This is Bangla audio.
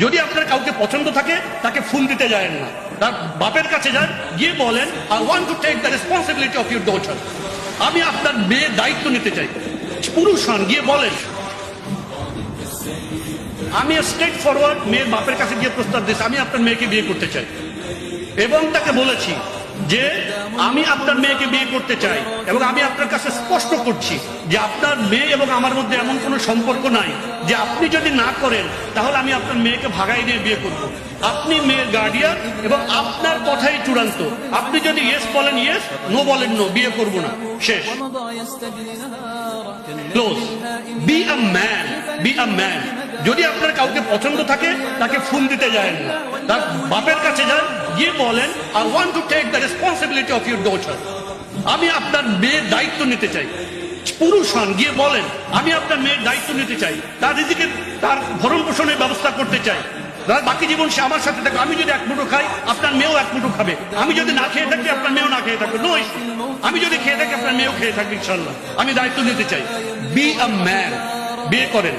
যদি আপনার কাউকে পছন্দ থাকে তাকে ফুল দিতে যায়েন না, তার বাপের কাছে যান, গিয়ে বলেন I want to take the responsibility of your daughter. আমি আপনার মেয়ের দায়িত্ব নিতে চাই। পুরুষ হন, গিয়ে বলেন। আমি স্ট্রেট ফরওয়ার্ড মেয়ের বাপের কাছে গিয়ে প্রস্তাব দিয়েছি আমি আপনার মেয়েকে বিয়ে করতে চাই, এবং তাকে বলেছি যে আমি আপনার মেয়েকে বিয়ে করতে চাই, এবং আমি আপনার কাছে স্পষ্ট করছি যে আপনার মেয়ে এবং আমার মধ্যে এমন কোনো সম্পর্ক নাই যে আপনি যদি না করেন তাহলে আমি আপনার মেয়েকে ভাগাই নিয়ে বিয়ে করব। আপনি মেয়ের গার্ডিয়ান এবং আপনার কথাই চূড়ান্ত। আপনি যদি ইয়েস বলেন ইয়েস, নো বলেন নো, বিয়ে করব না, শেষ। Close. Be a man, be a man. যদি আপনার কাউকে পছন্দ থাকে তাকে ফুল দিতে যায়েন না, তার বাপের কাছে যান, গিয়ে বলেন I want to take the responsibility of your daughter. আমি আপনার মেয়ের দায়িত্ব নিতে চাই। পুরুষ হন, গিয়ে বলেন আমি আপনার মেয়ের দায়িত্ব নিতে চাই, তার রিজিকের, তার ভরণ পোষণের ব্যবস্থা করতে চাই। বাকি জীবন সে আমার সাথে থাকে। আমি যদি এক মুঠো খাই আপনার মেয়েও এক মুঠো খাবে, আমি যদি না খেয়ে থাকি আপনার মেয়েও না খেয়ে থাকবে, নো ইস্যু। আমি যদি খেয়ে থাকি আপনার মেয়েও খেয়ে থাকবে, ইনশাল্লাহ। আমি দায়িত্ব নিতে চাই। বি আ ম্যান, বিয়ে করেন।